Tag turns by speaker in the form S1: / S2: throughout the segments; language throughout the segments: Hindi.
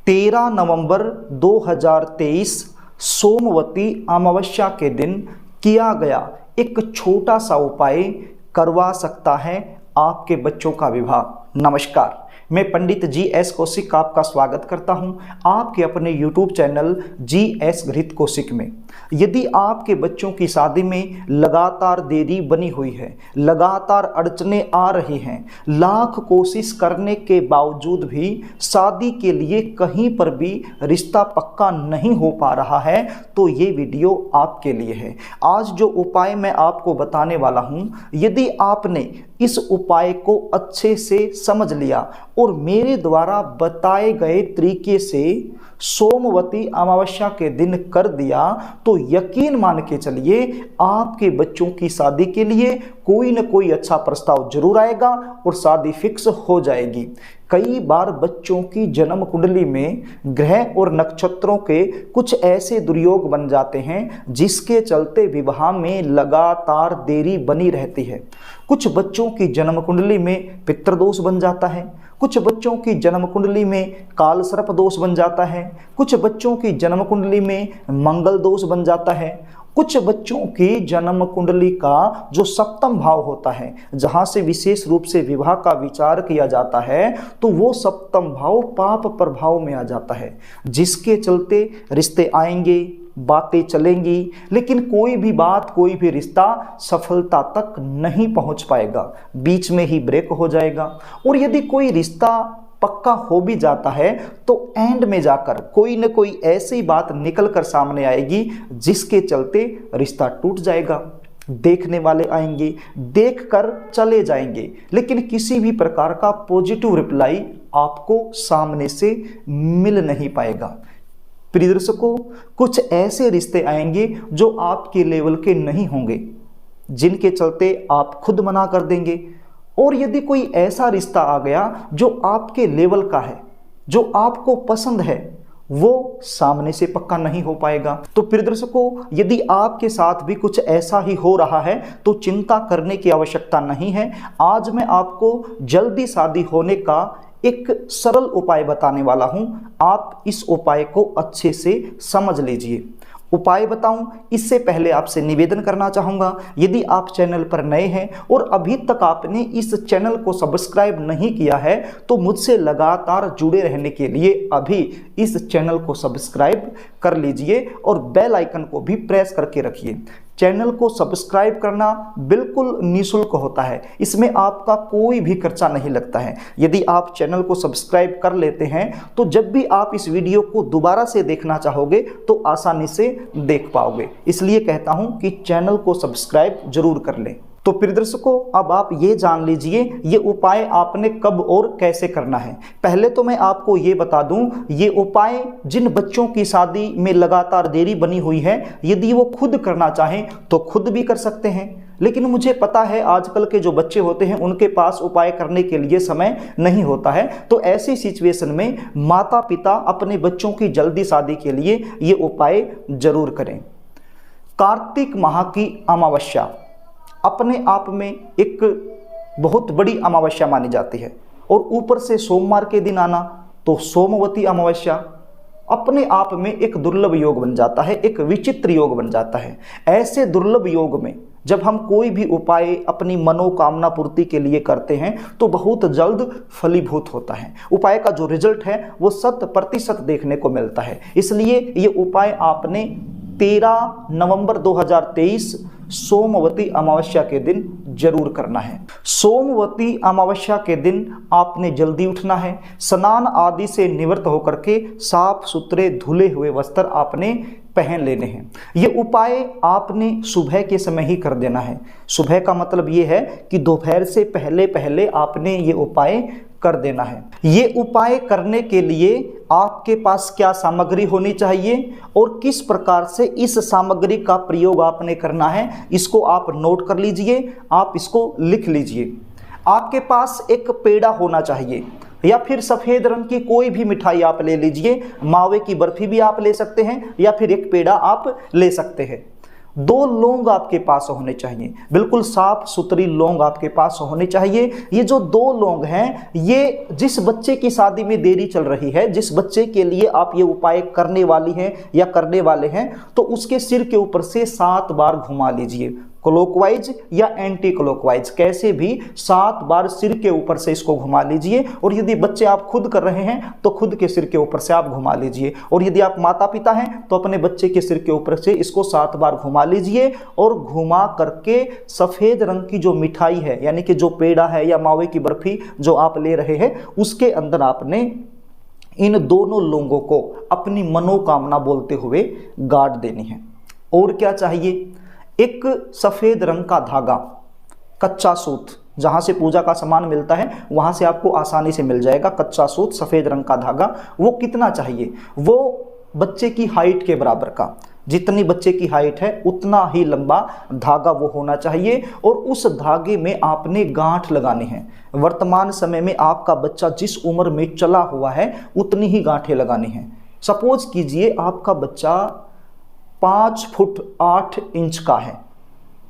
S1: 13 नवंबर 2023 सोमवती अमावस्या के दिन किया गया एक छोटा सा उपाय करवा सकता है आपके बच्चों का विवाह। नमस्कार, मैं पंडित GS कौशिक आपका स्वागत करता हूं आपके अपने YouTube चैनल GS घृत कौशिक में। यदि आपके बच्चों की शादी में लगातार देरी बनी हुई है, लगातार अड़चनें आ रही हैं, लाख कोशिश करने के बावजूद भी शादी के लिए कहीं पर भी रिश्ता पक्का नहीं हो पा रहा है, तो ये वीडियो आपके लिए है। आज जो उपाय मैं आपको बताने वाला हूँ, यदि आपने इस उपाय को अच्छे से समझ लिया और मेरे द्वारा बताए गए तरीके से सोमवती अमावस्या के दिन कर दिया, तो यकीन मान के चलिए आपके बच्चों की शादी के लिए कोई न कोई अच्छा प्रस्ताव जरूर आएगा और शादी फिक्स हो जाएगी। कई बार बच्चों की जन्म कुंडली में ग्रह और नक्षत्रों के कुछ ऐसे दुर्योग बन जाते हैं जिसके चलते विवाह में लगातार देरी बनी रहती है। कुछ बच्चों की जन्म कुंडली में पितृदोष बन जाता है, कुछ बच्चों की जन्म कुंडली में काल सर्प दोष बन जाता है, कुछ बच्चों की जन्म कुंडली में मंगल दोष बन जाता है, कुछ बच्चों की जन्म कुंडली का जो सप्तम भाव होता है, जहां से विशेष रूप से विवाह का विचार किया जाता है, तो वो सप्तम भाव पाप प्रभाव में आ जाता है, जिसके चलते रिश्ते आएंगे, बातें चलेंगी, लेकिन कोई भी बात, कोई भी रिश्ता सफलता तक नहीं पहुंच पाएगा, बीच में ही ब्रेक हो जाएगा। और यदि कोई रिश्ता पक्का हो भी जाता है तो एंड में जाकर कोई न कोई ऐसी बात निकल कर सामने आएगी जिसके चलते रिश्ता टूट जाएगा। देखने वाले आएंगे, देखकर चले जाएंगे, लेकिन किसी भी प्रकार का पॉजिटिव रिप्लाई आपको सामने से मिल नहीं पाएगा। प्रिय दर्शकों, कुछ ऐसे रिश्ते आएंगे जो आपके लेवल के नहीं होंगे, जिनके चलते आप खुद मना कर देंगे। और यदि कोई ऐसा रिश्ता आ गया जो आपके लेवल का है, जो आपको पसंद है, वो सामने से पक्का नहीं हो पाएगा। तो प्रिय दर्शकों, यदि आपके साथ भी कुछ ऐसा ही हो रहा है तो चिंता करने की आवश्यकता नहीं है। आज मैं आपको जल्दी शादी होने का एक सरल उपाय बताने वाला हूं। आप इस उपाय को अच्छे से समझ लीजिए। उपाय बताऊं इससे पहले आपसे निवेदन करना चाहूँगा, यदि आप चैनल पर नए हैं और अभी तक आपने इस चैनल को सब्सक्राइब नहीं किया है, तो मुझसे लगातार जुड़े रहने के लिए अभी इस चैनल को सब्सक्राइब कर लीजिए और बेल आइकन को भी प्रेस करके रखिए। चैनल को सब्सक्राइब करना बिल्कुल निःशुल्क होता है, इसमें आपका कोई भी खर्चा नहीं लगता है। यदि आप चैनल को सब्सक्राइब कर लेते हैं तो जब भी आप इस वीडियो को दोबारा से देखना चाहोगे तो आसानी से देख पाओगे। इसलिए कहता हूं कि चैनल को सब्सक्राइब जरूर कर लें। तो प्रिय दर्शकों, अब आप ये जान लीजिए ये उपाय आपने कब और कैसे करना है। पहले तो मैं आपको ये बता दूं, ये उपाय जिन बच्चों की शादी में लगातार देरी बनी हुई है, यदि वो खुद करना चाहें तो खुद भी कर सकते हैं। लेकिन मुझे पता है आजकल के जो बच्चे होते हैं उनके पास उपाय करने के लिए समय नहीं होता है, तो ऐसी सिचुएशन में माता पिता अपने बच्चों की जल्दी शादी के लिए ये उपाय जरूर करें। कार्तिक माह की अमावस्या अपने आप में एक बहुत बड़ी अमावस्या मानी जाती है, और ऊपर से सोमवार के दिन आना तो सोमवती अमावस्या अपने आप में एक दुर्लभ योग बन जाता है, एक विचित्र योग बन जाता है। ऐसे दुर्लभ योग में जब हम कोई भी उपाय अपनी मनोकामना पूर्ति के लिए करते हैं तो बहुत जल्द फलीभूत होता है। उपाय का जो रिजल्ट है वो 100% देखने को मिलता है। इसलिए ये उपाय आपने 13 नवंबर 2023 सोमवती अमावस्या के दिन जरूर करना है। सोमवती अमावस्या के दिन आपने जल्दी उठना है, स्नान आदि से निवृत्त होकर के साफ सुथरे धुले हुए वस्त्र आपने पहन लेने हैं। ये उपाय आपने सुबह के समय ही कर देना है। सुबह का मतलब ये है कि दोपहर से पहले पहले आपने ये उपाय कर देना है। ये उपाय करने के लिए आपके पास क्या सामग्री होनी चाहिए और किस प्रकार से इस सामग्री का प्रयोग आपने करना है, इसको आप नोट कर लीजिए, आप इसको लिख लीजिए। आपके पास एक पेड़ा होना चाहिए या फिर सफ़ेद रंग की कोई भी मिठाई आप ले लीजिए, मावे की बर्फी भी आप ले सकते हैं या फिर एक पेड़ा आप ले सकते हैं। 2 लौंग आपके पास होने चाहिए, बिल्कुल साफ सुथरी लौंग आपके पास होने चाहिए। ये जो 2 लौंग हैं, ये जिस बच्चे की शादी में देरी चल रही है, जिस बच्चे के लिए आप ये उपाय करने वाली हैं या करने वाले हैं, तो उसके सिर के ऊपर से 7 बार घुमा लीजिए, क्लॉकवाइज या एंटी क्लॉकवाइज, कैसे भी 7 बार सिर के ऊपर से इसको घुमा लीजिए। और यदि बच्चे आप खुद कर रहे हैं तो खुद के सिर के ऊपर से आप घुमा लीजिए, और यदि आप माता पिता हैं तो अपने बच्चे के सिर के ऊपर से इसको 7 बार घुमा लीजिए। और घुमा करके सफेद रंग की जो मिठाई है, यानी कि जो पेड़ा है या मावे की बर्फी जो आप ले रहे हैं, उसके अंदर आपने इन दोनों लोगों को अपनी मनोकामना बोलते हुए गाड़ देनी है। और क्या चाहिए? एक सफेद रंग का धागा, कच्चा सूत, जहां से पूजा का सामान मिलता है वहां से आपको आसानी से मिल जाएगा, कच्चा सूत सफेद रंग का धागा। वो कितना चाहिए? वो बच्चे की हाइट के बराबर का, जितनी बच्चे की हाइट है उतना ही लंबा धागा वो होना चाहिए। और उस धागे में आपने गांठ लगानी है। वर्तमान समय में आपका बच्चा जिस उम्र में चला हुआ है उतनी ही गांठें लगानी है। सपोज कीजिए आपका बच्चा 5 फुट 8 इंच का है,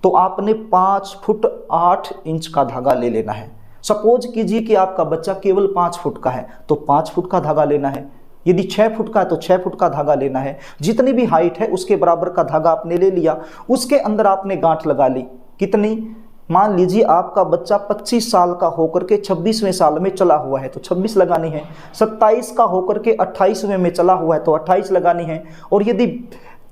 S1: तो आपने 5 फुट 8 इंच का धागा ले लेना है। सपोज कीजिए कि आपका बच्चा केवल 5 फुट का है, तो 5 फुट का धागा लेना है। यदि 6 फुट का है तो 6 फुट का धागा लेना है। जितनी भी हाइट है उसके बराबर का धागा आपने ले लिया, उसके अंदर आपने गांठ लगा ली। कितनी? मान लीजिए आपका बच्चा 25 साल का होकर के 26वें साल में चला हुआ है तो 26 लगानी है। 27 का होकर के 28वें में चला हुआ है तो 28 लगानी है। और यदि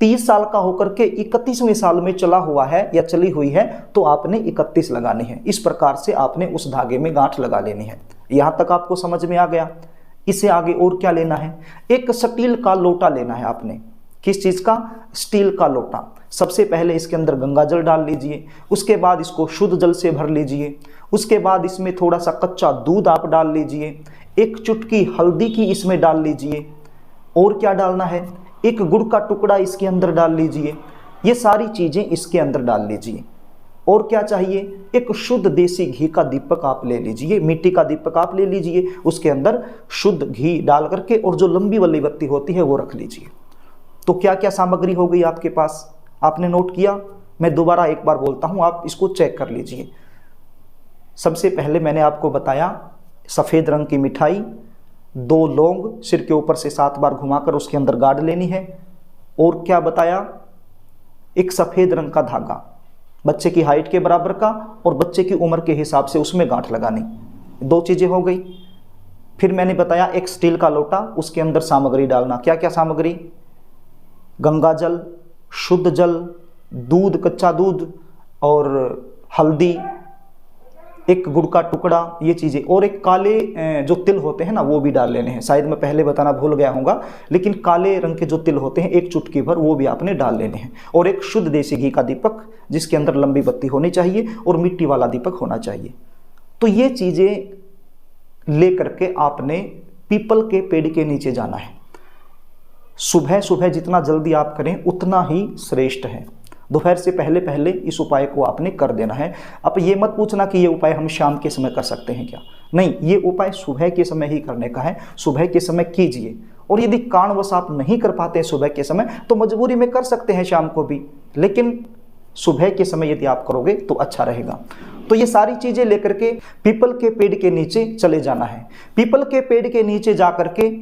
S1: 30 साल का होकर के 31वें साल में चला हुआ है या चली हुई है तो आपने 31 लगानी है। इस प्रकार से आपने उस धागे में गांठ लगा लेनी है। यहां तक आपको समझ में आ गया? इससे आगे और क्या लेना है? एक स्टील का लोटा लेना है आपने। किस चीज का? स्टील का लोटा। सबसे पहले इसके अंदर गंगा जल डाल लीजिए, उसके बाद इसको शुद्ध जल से भर लीजिए, उसके बाद इसमें थोड़ा सा कच्चा दूध आप डाल लीजिए, एक चुटकी हल्दी की इसमें डाल लीजिए। और क्या डालना है? एक गुड़ का टुकड़ा इसके अंदर डाल लीजिए। ये सारी चीजें इसके अंदर डाल लीजिए। और क्या चाहिए? एक शुद्ध देसी घी का दीपक आप ले लीजिए, मिट्टी का दीपक आप ले लीजिए, उसके अंदर शुद्ध घी डाल करके और जो लंबी वाली बत्ती होती है वो रख लीजिए। तो क्या क्या सामग्री हो गई आपके पास? आपने नोट किया? मैं दोबारा एक बार बोलता हूं, आप इसको चेक कर लीजिए। सबसे पहले मैंने आपको बताया सफेद रंग की मिठाई, 2 लौंग सिर के ऊपर से 7 बार घुमाकर उसके अंदर गाड़ लेनी है। और क्या बताया? एक सफेद रंग का धागा, बच्चे की हाइट के बराबर का और बच्चे की उम्र के हिसाब से उसमें गांठ लगानी। 2 चीजें हो गई। फिर मैंने बताया एक स्टील का लोटा, उसके अंदर सामग्री डालना। क्या क्या सामग्री? गंगा जल, शुद्ध जल, दूध, कच्चा दूध और हल्दी, एक गुड़ का टुकड़ा, ये चीजें। और एक काले जो तिल होते हैं ना वो भी डाल लेने हैं। शायद मैं पहले बताना भूल गया हूँगा, लेकिन काले रंग के जो तिल होते हैं एक चुटकी भर वो भी आपने डाल लेने हैं। और एक शुद्ध देसी घी का दीपक जिसके अंदर लंबी बत्ती होनी चाहिए और मिट्टी वाला दीपक होना चाहिए। तो ये चीजें लेकर के आपने पीपल के पेड़ के नीचे जाना है। सुबह सुबह जितना जल्दी आप करें उतना ही श्रेष्ठ है। दोपहर से पहले पहले इस उपाय को आपने कर देना है। अब ये मत पूछना कि ये उपाय हम शाम के समय कर सकते हैं क्या? नहीं, ये उपाय सुबह के समय ही करने का है। सुबह के समय कीजिए। और यदि कारणवश आप नहीं कर पाते हैं सुबह के समय तो मजबूरी में कर सकते हैं शाम को भी, लेकिन सुबह के समय यदि आप करोगे तो अच्छा रहेगा। तो ये सारी चीजें लेकर के पीपल के पेड़ के नीचे चले जाना है। पीपल के पेड़ के नीचे जाकर के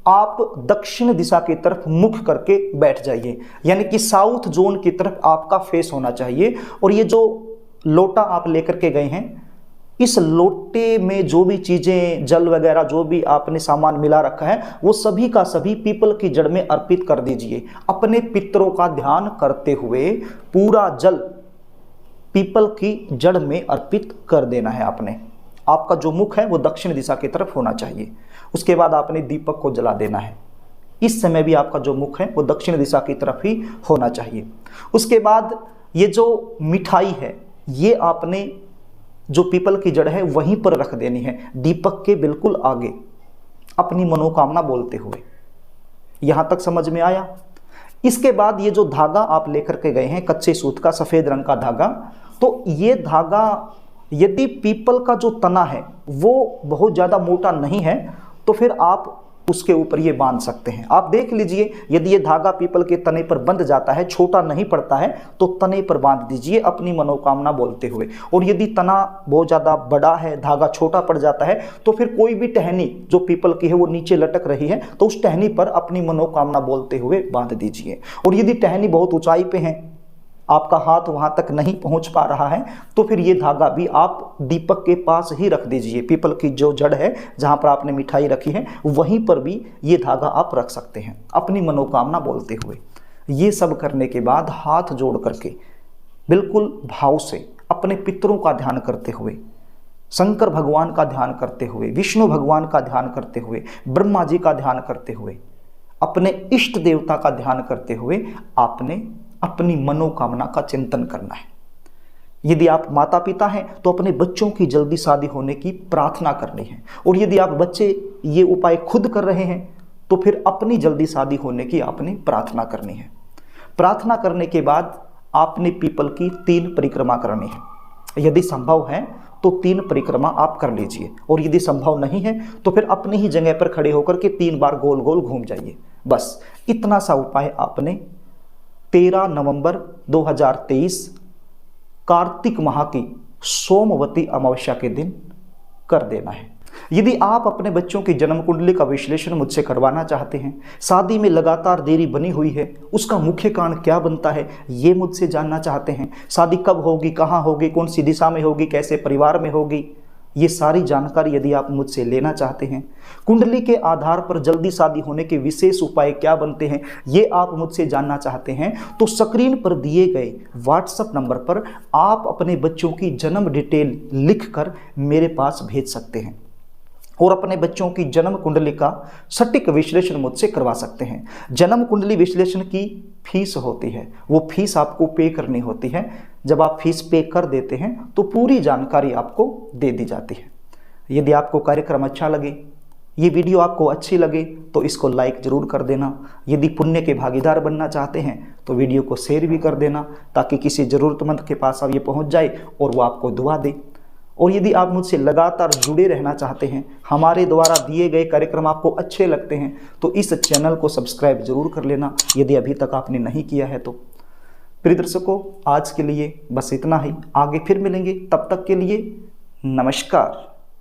S1: आप दक्षिण दिशा की तरफ मुख करके बैठ जाइए, यानी कि साउथ जोन की तरफ आपका फेस होना चाहिए। और ये जो लोटा आप लेकर के गए हैं, इस लोटे में जो भी चीजें, जल वगैरह जो भी आपने सामान मिला रखा है वो सभी का सभी पीपल की जड़ में अर्पित कर दीजिए। अपने पितरों का ध्यान करते हुए पूरा जल पीपल की जड़ में अर्पित कर देना है आपने। आपका जो मुख है वो दक्षिण दिशा की तरफ होना चाहिए। उसके बाद आपने दीपक को जला देना है। इस समय भी आपका जो मुख है वो दक्षिण दिशा की तरफ ही होना चाहिए। उसके बाद ये जो मिठाई है ये आपने जो पीपल की जड़ है वहीं पर रख देनी है, दीपक के बिल्कुल आगे, अपनी मनोकामना बोलते हुए। यहां तक समझ में आया? इसके बाद ये जो धागा आप लेकर के गए हैं, कच्चे सूत का सफेद रंग का धागा, तो ये धागा यदि पीपल का जो तना है वो बहुत ज़्यादा मोटा नहीं है तो फिर आप उसके ऊपर ये बांध सकते हैं। आप देख लीजिए, यदि ये धागा पीपल के तने पर बंध जाता है, छोटा नहीं पड़ता है, तो तने पर बांध दीजिए अपनी मनोकामना बोलते हुए। और यदि तना बहुत ज़्यादा बड़ा है, धागा छोटा पड़ जाता है, तो फिर कोई भी टहनी जो पीपल की है वो नीचे लटक रही है, तो उस टहनी पर अपनी मनोकामना बोलते हुए बांध दीजिए। और यदि टहनी बहुत ऊंचाई पे है, आपका हाथ वहां तक नहीं पहुंच पा रहा है, तो फिर ये धागा भी आप दीपक के पास ही रख दीजिए। पीपल की जो जड़ है जहां पर आपने मिठाई रखी है, वहीं पर भी ये धागा आप रख सकते हैं अपनी मनोकामना बोलते हुए। ये सब करने के बाद हाथ जोड़ करके बिल्कुल भाव से अपने पितरों का ध्यान करते हुए, शंकर भगवान का ध्यान करते हुए, विष्णु भगवान का ध्यान करते हुए, ब्रह्मा जी का ध्यान करते हुए, अपने इष्ट देवता का ध्यान करते हुए आपने अपनी मनोकामना का चिंतन करना है। यदि आप माता पिता हैं तो अपने बच्चों की जल्दी शादी होने की प्रार्थना करनी है। और यदि आप बच्चे ये उपाय खुद कर रहे हैं तो फिर अपनी जल्दी शादी होने की आपने प्रार्थना करनी है। प्रार्थना करने के बाद आपने पीपल की 3 परिक्रमा करनी है। यदि संभव है तो 3 परिक्रमा आप कर लीजिए, और यदि संभव नहीं है तो फिर अपनी ही जगह पर खड़े होकर के 3 बार गोल गोल घूम जाइए। बस इतना सा उपाय आपने 13 नवंबर 2023 कार्तिक माह की सोमवती अमावस्या के दिन कर देना है। यदि आप अपने बच्चों की जन्म कुंडली का विश्लेषण मुझसे करवाना चाहते हैं, शादी में लगातार देरी बनी हुई है, उसका मुख्य कारण क्या बनता है, ये मुझसे जानना चाहते हैं, शादी कब होगी, कहाँ होगी, कौन सी दिशा में होगी, कैसे परिवार में होगी, ये सारी जानकारी यदि आप मुझसे लेना चाहते हैं, कुंडली के आधार पर जल्दी शादी होने के विशेष उपाय क्या बनते हैं, ये आप मुझसे जानना चाहते हैं, तो स्क्रीन पर दिए गए व्हाट्सएप नंबर पर आप अपने बच्चों की जन्म डिटेल लिखकर मेरे पास भेज सकते हैं और अपने बच्चों की जन्म कुंडली का सटीक विश्लेषण मुझसे करवा सकते हैं। जन्म कुंडली विश्लेषण की फीस होती है, वो फीस आपको पे करनी होती है। जब आप फीस पे कर देते हैं तो पूरी जानकारी आपको दे दी जाती है। यदि आपको कार्यक्रम अच्छा लगे, ये वीडियो आपको अच्छी लगे, तो इसको लाइक ज़रूर कर देना। यदि पुण्य के भागीदार बनना चाहते हैं तो वीडियो को शेयर भी कर देना, ताकि किसी ज़रूरतमंद के पास अब ये पहुँच जाए और वो आपको दुआ दे। और यदि आप मुझसे लगातार जुड़े रहना चाहते हैं, हमारे द्वारा दिए गए कार्यक्रम आपको अच्छे लगते हैं, तो इस चैनल को सब्सक्राइब जरूर कर लेना, यदि अभी तक आपने नहीं किया है तो। प्रिय दर्शकों, आज के लिए बस इतना ही। आगे फिर मिलेंगे, तब तक के लिए नमस्कार।